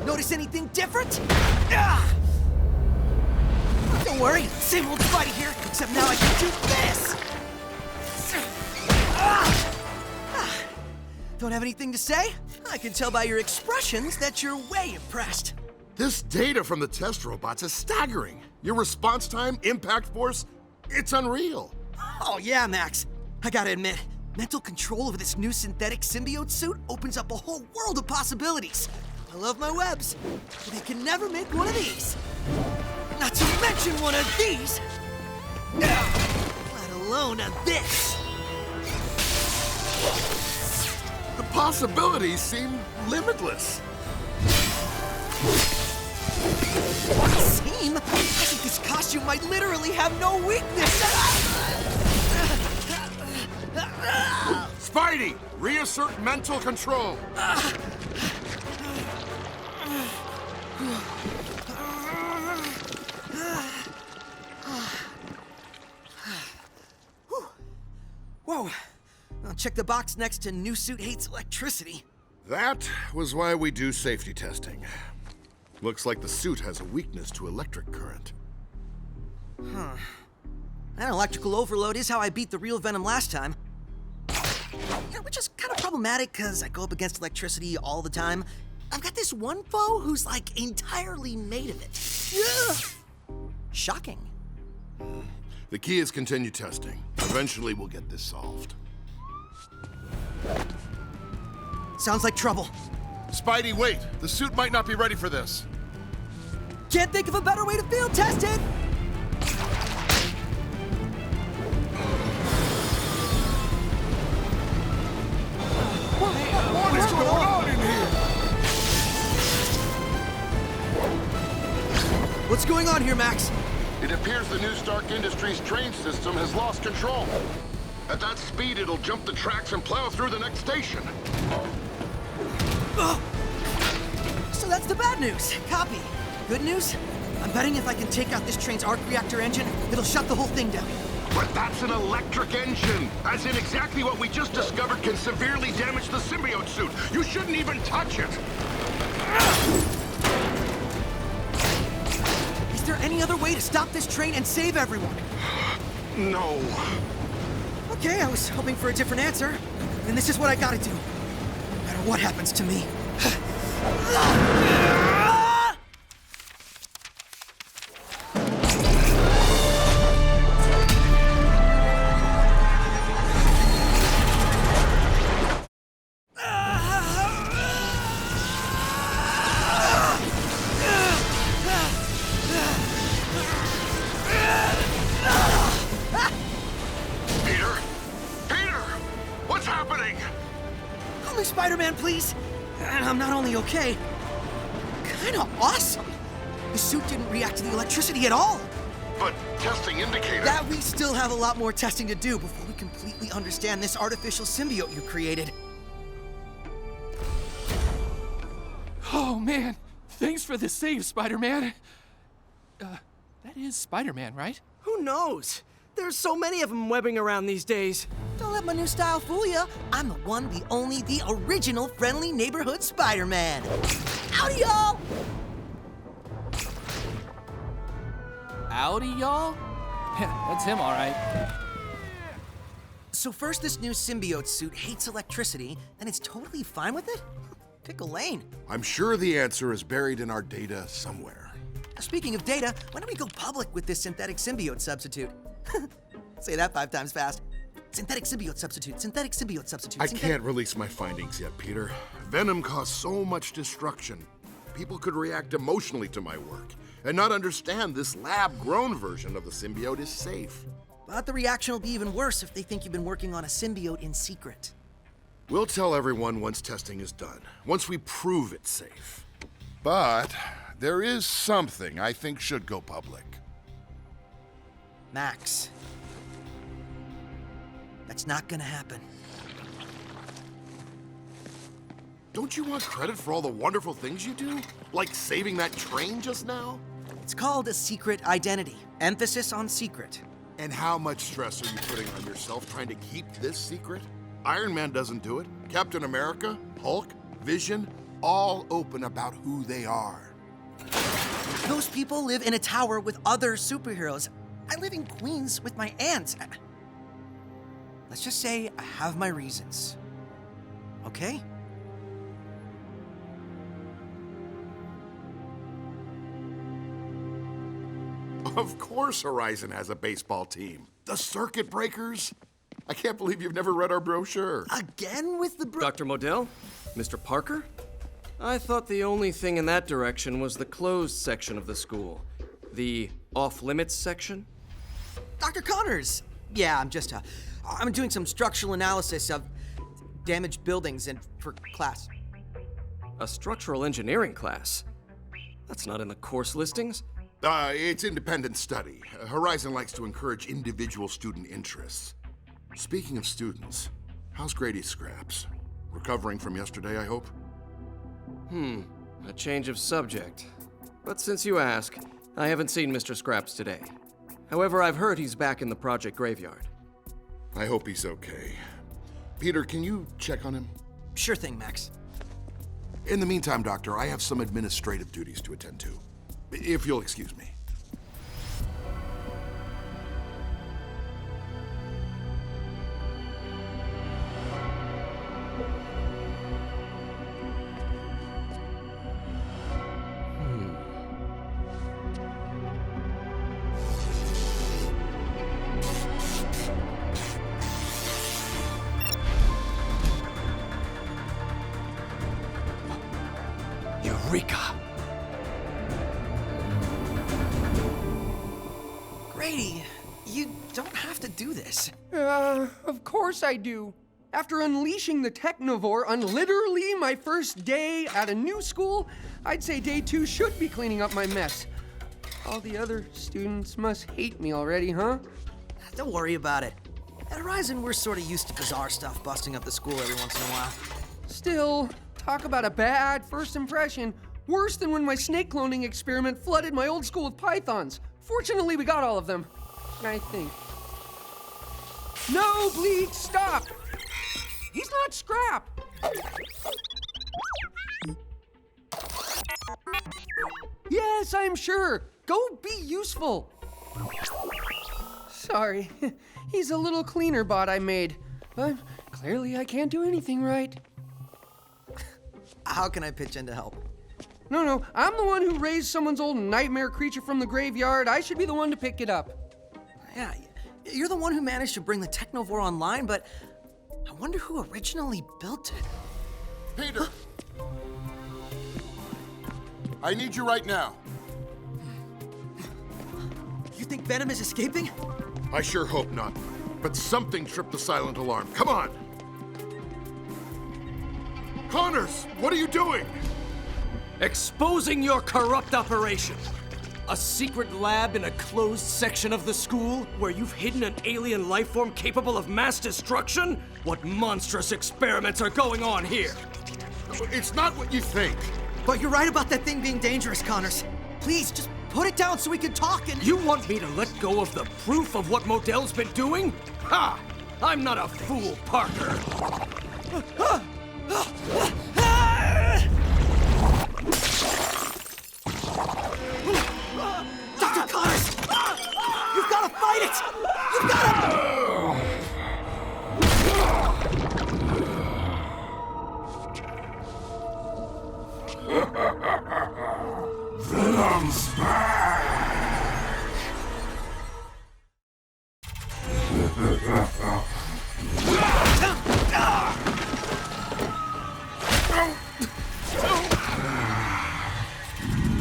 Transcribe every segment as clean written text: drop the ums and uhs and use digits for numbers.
Notice anything different? Ah! Don't worry, same old Spidey here, except now I can do this! Ah! Ah! Don't have anything to say? I can tell by your expressions that you're way impressed. This data from the test robots is staggering. Your response time, impact force, it's unreal. Oh yeah, Max. I gotta admit, mental control over this new synthetic symbiote suit opens up a whole world of possibilities. I love my webs, but they can never make one of these. Not to mention one of these. Let alone a this. The possibilities seem limitless. Seem? I think this costume might literally have no weakness. Spidey, reassert mental control. Whoa. I'll check the box next to new suit hates electricity. That was why we do safety testing. Looks like the suit has a weakness to electric current. That electrical overload is how I beat the real Venom last time. Yeah, which is kind of problematic because I go up against electricity all the time. I've got this one foe who's like entirely made of it. Ugh. Shocking. The key is continue testing. Eventually we'll get this solved. Sounds like trouble. Spidey, wait! The suit might not be ready for this. Can't think of a better way to field test it! What is going on in here? What's going on here, Max? It appears the new Stark Industries train system has lost control. At that speed, it'll jump the tracks and plow through the next station. Oh. So that's the bad news. Copy. Good news? I'm betting if I can take out this train's arc reactor engine, it'll shut the whole thing down. But that's an electric engine! As in exactly what we just discovered can severely damage the symbiote suit. You shouldn't even touch it! Is there any other way to stop this train and save everyone? No. Okay, I was hoping for a different answer. And this is what I gotta do. No matter what happens to me. Spider-Man, please! And I'm not only okay, kinda awesome. The suit didn't react to the electricity at all. But testing indicated... That we still have a lot more testing to do before we completely understand this artificial symbiote you created. Oh, man. Thanks for the save, Spider-Man. That is Spider-Man, right? Who knows? There's so many of them webbing around these days. Don't let my new style fool you. I'm the one, the only, the original friendly neighborhood Spider-Man. Howdy, y'all! Howdy, y'all? Yeah, that's him, all right. So first this new symbiote suit hates electricity, and it's totally fine with it? Pick a lane. I'm sure the answer is buried in our data somewhere. Speaking of data, why don't we go public with this synthetic symbiote substitute? Say that 5 times fast. Synthetic symbiote substitute, synthetic symbiote substitute. I can't release my findings yet, Peter. Venom caused so much destruction. People could react emotionally to my work and not understand this lab-grown version of the symbiote is safe. But the reaction will be even worse if they think you've been working on a symbiote in secret. We'll tell everyone once testing is done, once we prove it's safe. But there is something I think should go public. Max. That's not gonna happen. Don't you want credit for all the wonderful things you do? Like saving that train just now? It's called a secret identity. Emphasis on secret. And how much stress are you putting on yourself trying to keep this secret? Iron Man doesn't do it. Captain America, Hulk, Vision, all open about who they are. Those people live in a tower with other superheroes. I live in Queens with my aunt. Let's just say I have my reasons. Okay? Of course Horizon has a baseball team. The Circuit Breakers. I can't believe you've never read our brochure. Again with the Dr. Modell? Mr. Parker? I thought the only thing in that direction was the closed section of the school. The off-limits section? Dr. Connors! Yeah, I'm doing some structural analysis of damaged buildings and for class. A structural engineering class? That's not in the course listings. It's independent study. Horizon likes to encourage individual student interests. Speaking of students, how's Grady Scraps? Recovering from yesterday, I hope? A change of subject. But since you ask, I haven't seen Mr. Scraps today. However, I've heard he's back in the project graveyard. I hope he's okay. Peter, can you check on him? Sure thing, Max. In the meantime, Doctor, I have some administrative duties to attend to. If you'll excuse me. Eureka! Grady, you don't have to do this. Of course I do. After unleashing the Technovore on literally my first day at a new school, I'd say day 2 should be cleaning up my mess. All the other students must hate me already, huh? Don't worry about it. At Horizon, we're sort of used to bizarre stuff busting up the school every once in a while. Still, talk about a bad first impression. Worse than when my snake cloning experiment flooded my old school with pythons. Fortunately, we got all of them. I think. No, Bleak, stop! He's not Scrap! Yes, I'm sure. Go be useful. Sorry, he's a little cleaner bot I made. But clearly I can't do anything right. How can I pitch in to help? No, I'm the one who raised someone's old nightmare creature from the graveyard. I should be the one to pick it up. Yeah, you're the one who managed to bring the Technovore online, but I wonder who originally built it. Peter! I need you right now. You think Venom is escaping? I sure hope not. But something tripped the silent alarm. Come on! Connors, what are you doing? Exposing your corrupt operation. A secret lab in a closed section of the school where you've hidden an alien life form capable of mass destruction? What monstrous experiments are going on here? It's not what you think. But you're right about that thing being dangerous, Connors. Please, just put it down so we can talk and— You want me to let go of the proof of what Modell's been doing? Ha! I'm not a fool, Parker. Dr. Connors! You've got to fight it! You've got to— Venom's back!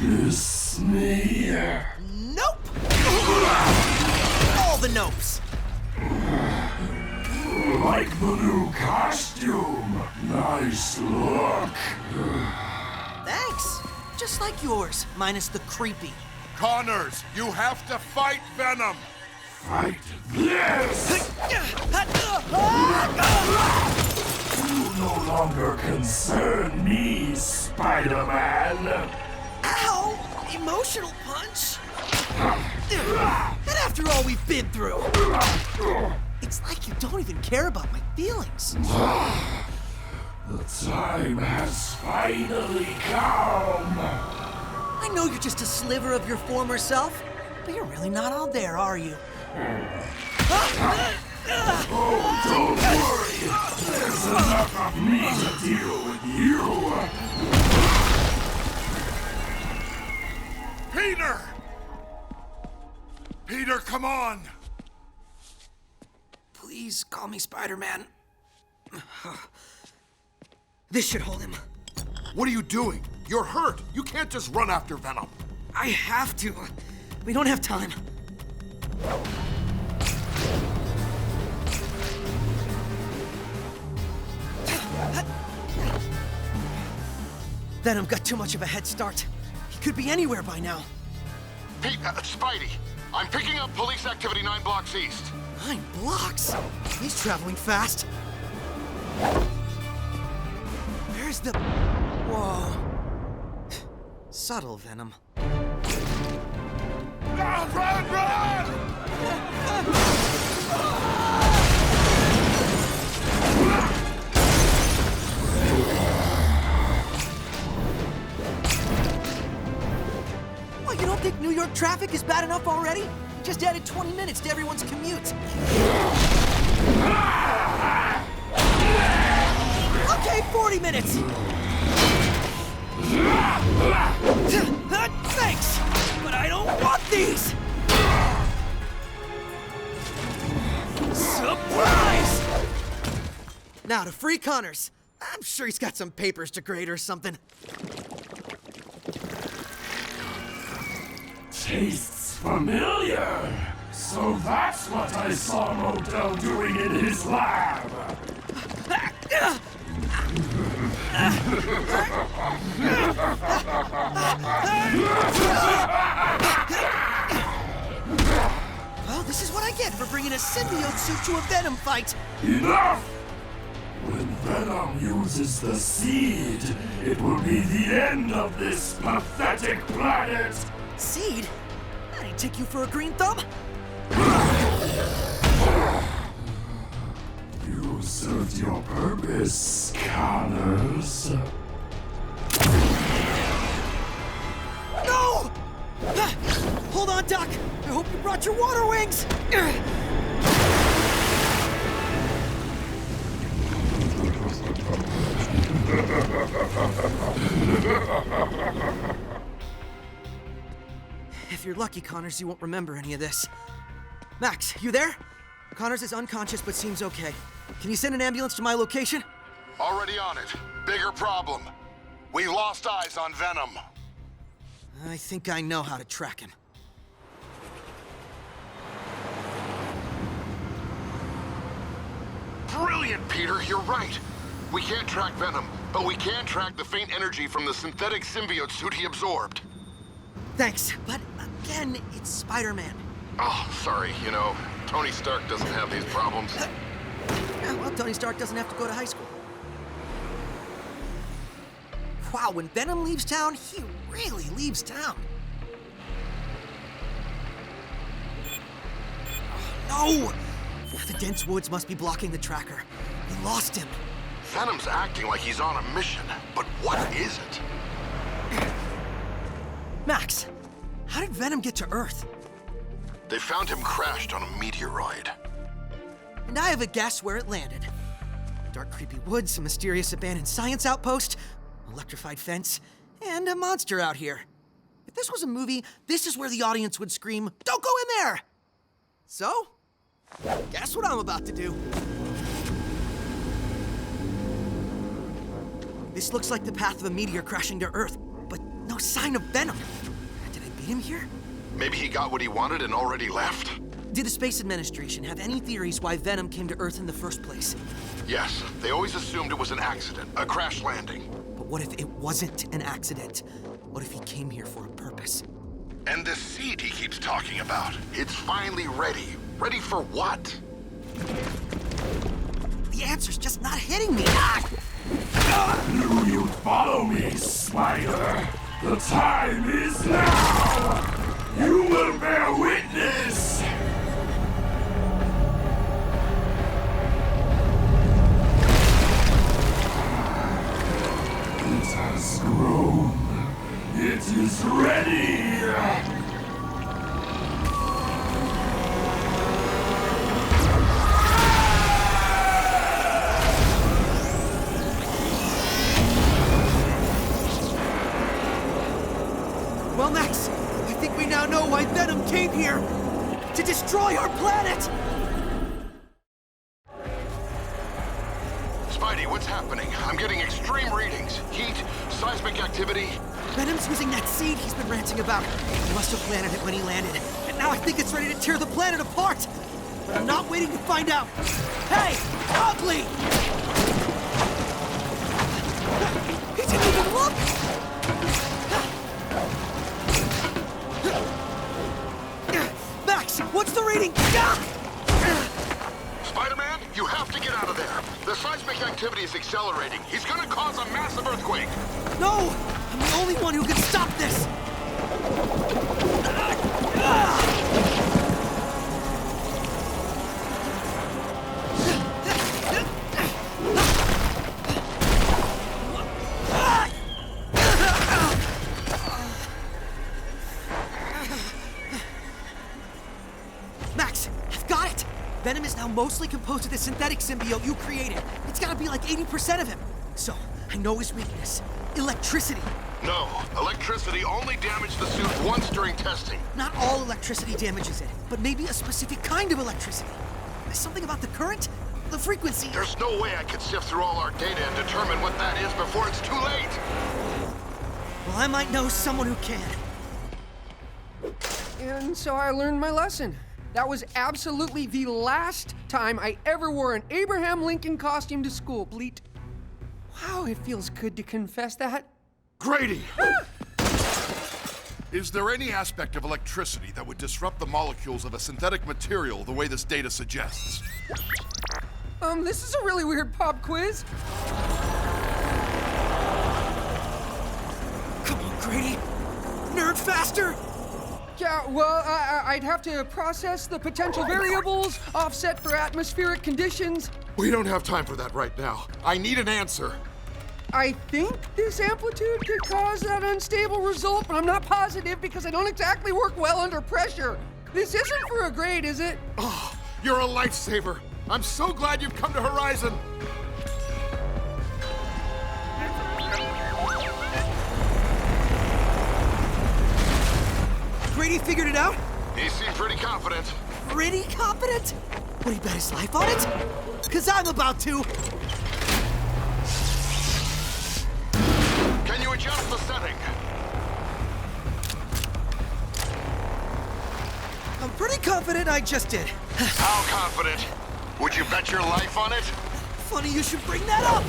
Miss me? Nope! All the nopes! Like the new costume. Nice look. Thanks. Just like yours, minus the creepy. Connors, you have to fight Venom! Fight this! You no longer concern me, Spider-Man. Ow! Emotional punch! And after all we've been through, it's like you don't even care about my feelings. The time has finally come! I know you're just a sliver of your former self, but you're really not all there, are you? Oh, don't worry! There's enough of me to deal with you! Peter! Peter, come on! Please call me Spider-Man. This should hold him. What are you doing? You're hurt! You can't just run after Venom! I have to. We don't have time. Venom got too much of a head start. He could be anywhere by now. Pete, Spidey, I'm picking up police activity 9 blocks east. 9 blocks? He's traveling fast. Where's the... Whoa. Subtle Venom. Run! What, you don't think New York traffic is bad enough already? Just added 20 minutes to everyone's commute. Okay, 40 minutes. Thanks, but I don't want these. Surprise! Now to free Connors. I'm sure he's got some papers to grade or something. Tastes familiar. So that's what I saw Modell doing in his lab. Well, this is what I get for bringing a symbiote suit to a Venom fight. Enough! When Venom uses the seed, it will be the end of this pathetic planet! Seed? I didn't take you for a green thumb. You served your purpose, Connors. No! Hold on, Doc. I hope you brought your water wings. If you're lucky, Connors, you won't remember any of this. Max, you there? Connors is unconscious but seems okay. Can you send an ambulance to my location? Already on it. Bigger problem. We lost eyes on Venom. I think I know how to track him. Brilliant, Peter, you're right. We can't track Venom, but we can track the faint energy from the synthetic symbiote suit he absorbed. Thanks, but again, it's Spider-Man. Oh, sorry, you know, Tony Stark doesn't have these problems. Yeah, well, Tony Stark doesn't have to go to high school. Wow, when Venom leaves town, he really leaves town. Oh, no! The dense woods must be blocking the tracker. We lost him. Venom's acting like he's on a mission, but what is it? Max, how did Venom get to Earth? They found him crashed on a meteoroid. And I have a guess where it landed. Dark, creepy woods, a mysterious abandoned science outpost, electrified fence, and a monster out here. If this was a movie, this is where the audience would scream, "Don't go in there!" So, guess what I'm about to do. This looks like the path of a meteor crashing to Earth, but no sign of Venom. Did I beat him here? Maybe he got what he wanted and already left? Did the Space Administration have any theories why Venom came to Earth in the first place? Yes, they always assumed it was an accident, a crash landing. But what if it wasn't an accident? What if he came here for a purpose? And this seed he keeps talking about, it's finally ready. Ready for what? The answer's just not hitting me. Knew you'd follow me, Spider. The time is now. You will bear witness. is ready! Well, Max, I think we now know why Venom came here. To destroy our planet! Spidey, what's happening? I'm getting extreme readings. Heat, seismic activity. Venom's using that seed he's been ranting about. He must have planted it when he landed. And now I think it's ready to tear the planet apart. But I'm not waiting to find out. Hey, Ugly! He didn't even look! Max, what's the reading? Spider-Man, you have to get out of there. The seismic activity is accelerating. He's gonna cause a massive earthquake. No! I'm the only one who can stop this! Max, I've got it! Venom is now mostly composed of the synthetic symbiote you created. It's gotta be like 80% of him. So, I know his weakness. Electricity. No, electricity only damaged the suit once during testing. Not all electricity damages it, but maybe a specific kind of electricity. Something about the current? The frequency? There's no way I could sift through all our data and determine what that is before it's too late. Well, I might know someone who can. And so I learned my lesson. That was absolutely the last time I ever wore an Abraham Lincoln costume to school, Bleat. Wow, it feels good to confess that. Grady! Is there any aspect of electricity that would disrupt the molecules of a synthetic material the way this data suggests? This is a really weird pop quiz. Come on, Grady. Nerd faster! Yeah, well, I'd have to process the potential variables, offset for atmospheric conditions. We don't have time for that right now. I need an answer. I think this amplitude could cause that unstable result, but I'm not positive because I don't exactly work well under pressure. This isn't for a grade, is it? Oh, you're a lifesaver. I'm so glad you've come to Horizon. Grady figured it out? He seemed pretty confident. Pretty confident? Would he bet his life on it? Cause I'm about to. Can you adjust the setting? I'm pretty confident I just did. How confident? Would you bet your life on it? Funny you should bring that up.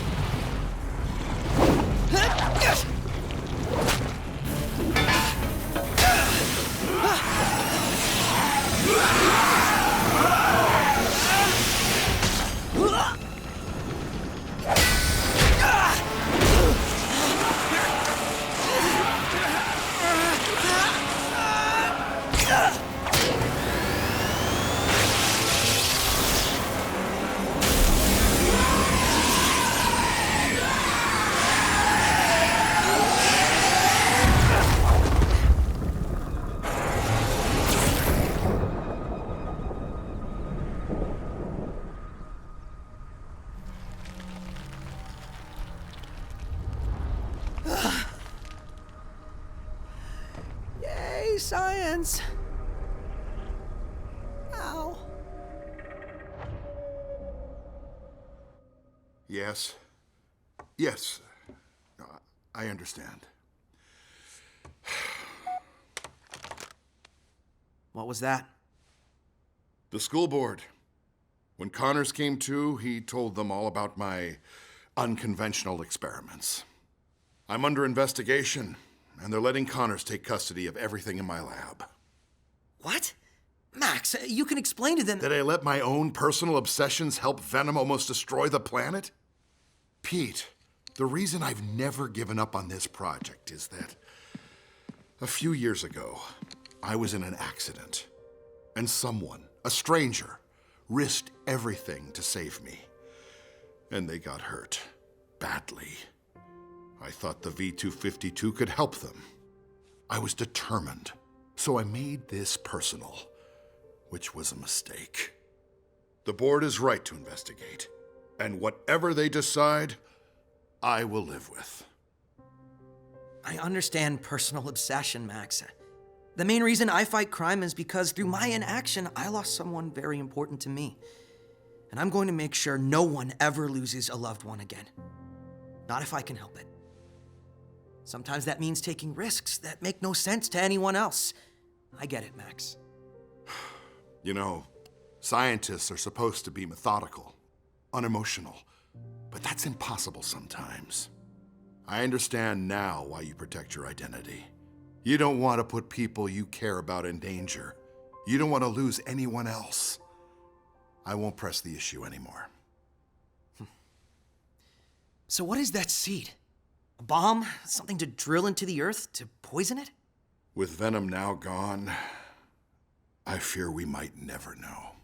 Yay, science. Ow. Yes. Yes. I understand. What was that? The school board. When Connors came to, he told them all about my unconventional experiments. I'm under investigation, and they're letting Connors take custody of everything in my lab. What? Max, you can explain to them. Did I let my own personal obsessions help Venom almost destroy the planet? Pete, the reason I've never given up on this project is that a few years ago, I was in an accident, and someone, a stranger, risked everything to save me. And they got hurt, badly. I thought the V-252 could help them. I was determined. So I made this personal, which was a mistake. The board is right to investigate, and whatever they decide, I will live with. I understand personal obsession, Max. The main reason I fight crime is because through my inaction, I lost someone very important to me. And I'm going to make sure no one ever loses a loved one again. Not if I can help it. Sometimes that means taking risks that make no sense to anyone else. I get it, Max. You know, scientists are supposed to be methodical, unemotional, but that's impossible sometimes. I understand now why you protect your identity. You don't want to put people you care about in danger. You don't want to lose anyone else. I won't press the issue anymore. So what is that seed? A bomb? Something to drill into the earth to poison it? With Venom now gone, I fear we might never know.